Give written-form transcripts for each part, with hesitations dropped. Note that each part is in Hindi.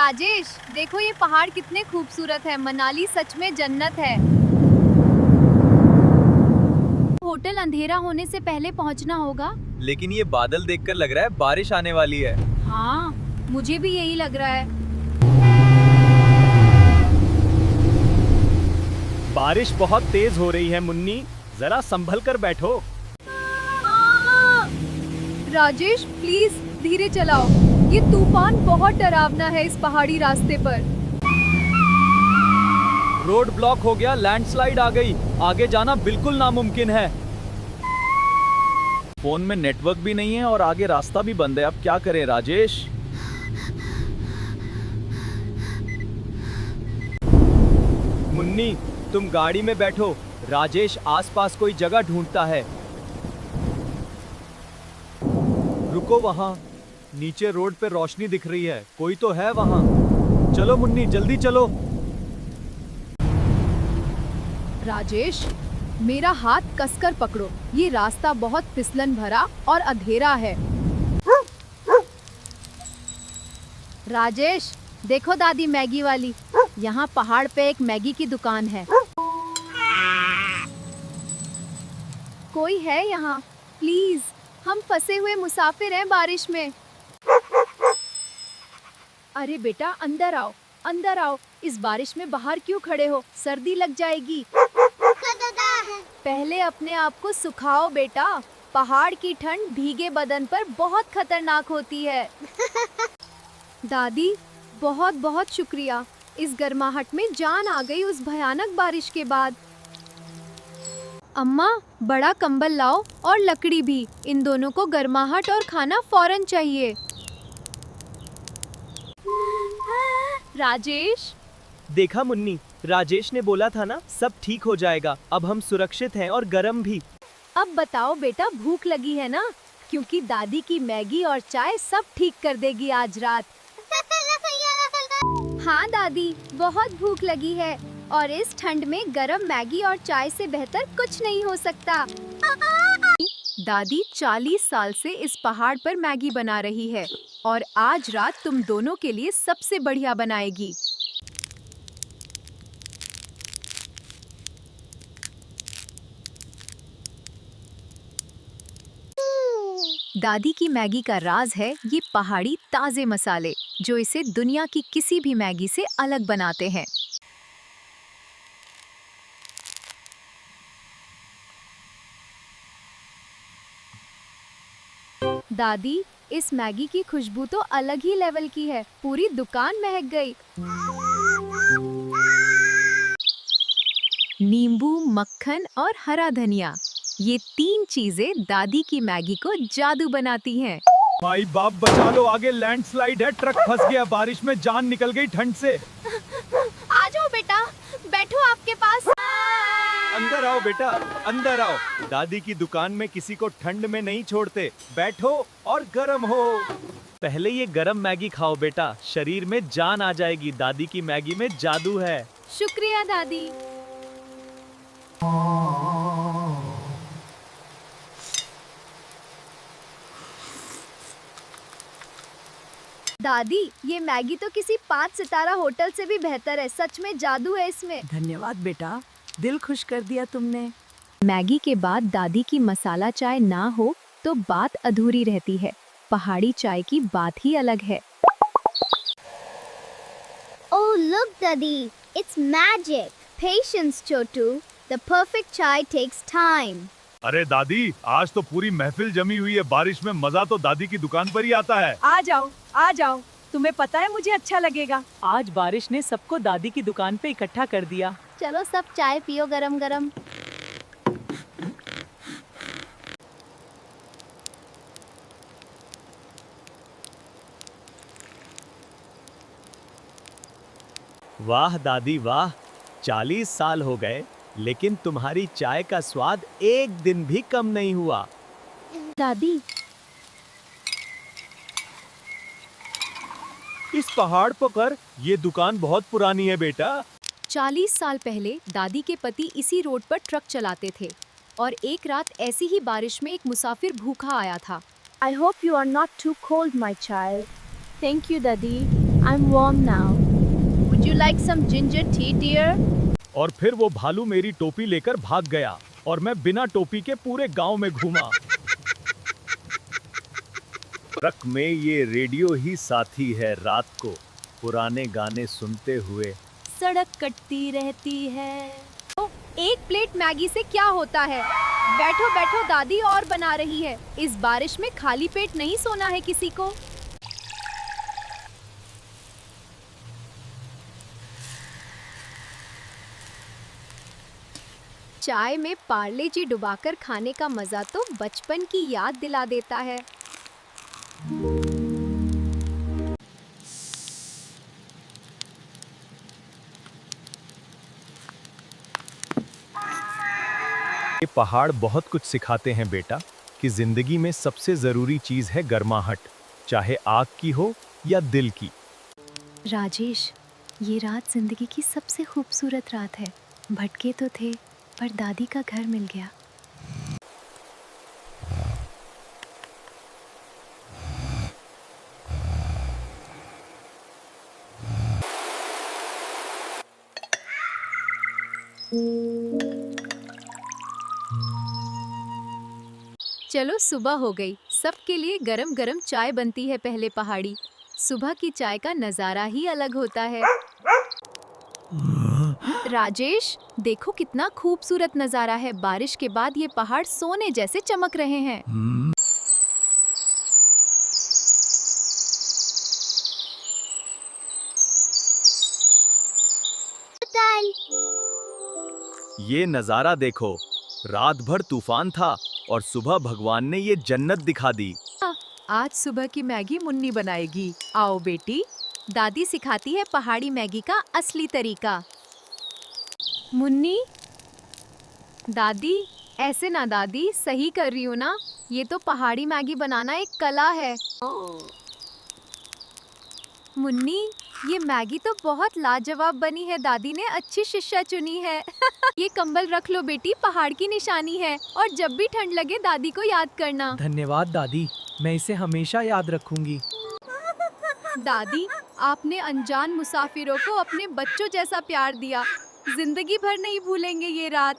राजेश, देखो ये पहाड़ कितने खूबसूरत है। मनाली सच में जन्नत है। होटल अंधेरा होने से पहले पहुंचना होगा। लेकिन ये बादल देखकर लग रहा है बारिश आने वाली है। हाँ, मुझे भी यही लग रहा है। बारिश बहुत तेज हो रही है मुन्नी, जरा संभल कर बैठो। राजेश प्लीज धीरे चलाओ, ये तूफान बहुत डरावना है इस पहाड़ी रास्ते पर। रोड ब्लॉक हो गया, लैंडस्लाइड आ गई, आगे जाना बिल्कुल नामुमकिन है। फोन में नेटवर्क भी नहीं है और आगे रास्ता भी बंद है। अब क्या करें राजेश? मुन्नी तुम गाड़ी में बैठो, राजेश आसपास कोई जगह ढूंढता है। रुको, वहाँ नीचे रोड पे रोशनी दिख रही है, कोई तो है वहाँ। चलो मुन्नी जल्दी चलो। राजेश, मेरा हाथ कसकर पकड़ो, ये रास्ता बहुत फिसलन भरा और अंधेरा है। राजेश देखो दादी मैगी वाली, यहाँ पहाड़ पे एक मैगी की दुकान है। कोई है यहाँ? प्लीज, हम फंसे हुए मुसाफिर हैं बारिश में। अरे बेटा अंदर आओ, अंदर आओ। इस बारिश में बाहर क्यों खड़े हो? सर्दी लग जाएगी। पहले अपने आप को सुखाओ बेटा, पहाड़ की ठंड भीगे बदन पर बहुत खतरनाक होती है। दादी बहुत बहुत शुक्रिया, इस गर्माहट में जान आ गई उस भयानक बारिश के बाद। अम्मा बड़ा कंबल लाओ और लकड़ी भी, इन दोनों को गर्माहट और खाना फौरन चाहिए। राजेश, देखा मुन्नी, राजेश ने बोला था ना सब ठीक हो जाएगा। अब हम सुरक्षित हैं और गरम भी। अब बताओ बेटा, भूख लगी है ना? क्योंकि दादी की मैगी और चाय सब ठीक कर देगी आज रात। हाँ दादी, बहुत भूख लगी है और इस ठंड में गरम मैगी और चाय से बेहतर कुछ नहीं हो सकता। दादी 40 साल से इस पहाड़ पर मैगी बना रही है और आज रात तुम दोनों के लिए सबसे बढ़िया बनाएगी। दादी की मैगी का राज है ये पहाड़ी ताजे मसाले, जो इसे दुनिया की किसी भी मैगी से अलग बनाते हैं। दादी, इस मैगी की खुशबू तो अलग ही लेवल की है, पूरी दुकान महक गई। नींबू, मक्खन और हरा धनिया, ये 3 चीजें दादी की मैगी को जादू बनाती हैं। माई बाप बचा लो, आगे लैंडस्लाइड है, ट्रक फंस गया, बारिश में जान निकल गई ठंड से। आ जाओ बेटा, बैठो आपके पास। अंदर आओ बेटा, अंदर आओ। दादी की दुकान में किसी को ठंड में नहीं छोड़ते, बैठो और गरम हो। पहले ये गरम मैगी खाओ बेटा, शरीर में जान आ जाएगी। दादी की मैगी में जादू है। शुक्रिया दादी। दादी, ये मैगी तो किसी 5 सितारा होटल से भी बेहतर है, सच में जादू है इसमें। धन्यवाद बेटा, दिल खुश कर दिया तुमने। मैगी के बाद दादी की मसाला चाय ना हो तो बात अधूरी रहती है। पहाड़ी चाय की बात ही अलग है। Oh, look, Daddy! It's magic! Patience, Chotu. The perfect chai takes time. अरे दादी, आज तो पूरी महफिल जमी हुई है। बारिश में मजा तो दादी की दुकान पर ही आता है। आ जाओ, आ जाओ, तुम्हें पता है मुझे अच्छा लगेगा। आज बारिश ने सबको दादी की दुकान पे इकट्ठा कर दिया। चलो सब चाय पियो गरम गरम। वाह दादी वाह, 40 साल हो गए लेकिन तुम्हारी चाय का स्वाद एक दिन भी कम नहीं हुआ। दादी, इस पहाड़ पर ये दुकान बहुत पुरानी है बेटा। 40 साल पहले दादी के पति इसी रोड पर ट्रक चलाते थे और एक रात ऐसी ही बारिश में एक मुसाफिर भूखा आया था। I hope you are not too cold, my child. Thank you दादी। I'm warm now. Would you like some ginger tea, dear? और फिर वो भालू मेरी टोपी लेकर भाग गया और मैं बिना टोपी के पूरे गांव में घूमा। ट्रक में ये रेडियो ही साथी है रात को, पुराने गाने सुनते हुए। सड़क कटती रहती है। एक प्लेट मैगी से क्या होता है? बैठो बैठो, दादी और बना रही है। इस बारिश में खाली पेट नहीं सोना है किसी को। चाय में पार्ले जी डुबाकर खाने का मजा तो बचपन की याद दिला देता है। ये पहाड़ बहुत कुछ सिखाते हैं बेटा, कि जिंदगी में सबसे जरूरी चीज है गर्माहट, चाहे आग की हो या दिल की। राजेश, ये रात जिंदगी की सबसे खूबसूरत रात है। भटके तो थे, पर दादी का घर मिल गया। चलो सुबह हो गई, सबके लिए गरम गरम चाय बनती है पहले पहाड़ी। सुबह की चाय का नजारा ही अलग होता है। राजेश, देखो कितना खूबसूरत नजारा है। बारिश के बाद ये पहाड़ सोने जैसे चमक रहे हैं। ये नजारा देखो, रात भर तूफान था और सुबह भगवान ने ये जन्नत दिखा दी। आज सुबह की मैगी मुन्नी बनाएगी। आओ बेटी। दादी सिखाती है पहाड़ी मैगी का असली तरीका। मुन्नी, दादी ऐसे ना दादी, सही कर रही हूँ ना? ये तो पहाड़ी मैगी बनाना एक कला है। मुन्नी, ये मैगी तो बहुत लाजवाब बनी है। दादी ने अच्छी शिष्या चुनी है। ये कंबल रख लो बेटी, पहाड़ की निशानी है। और जब भी ठंड लगे दादी को याद करना। धन्यवाद दादी, मैं इसे हमेशा याद रखूंगी। दादी, आपने अनजान मुसाफिरों को अपने बच्चों जैसा प्यार दिया। जिंदगी भर नहीं भूलेंगे ये रात।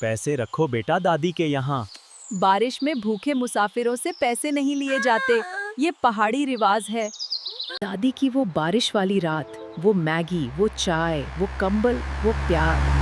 पैसे रखो बेटा दादी के यहाँ। बारिश में भूखे मुसाफिरों से पैसे नहीं लिए जाते, ये पहाड़ी रिवाज है। दादी की वो बारिश वाली रात, वो मैगी, वो चाय, वो कंबल, वो प्यार।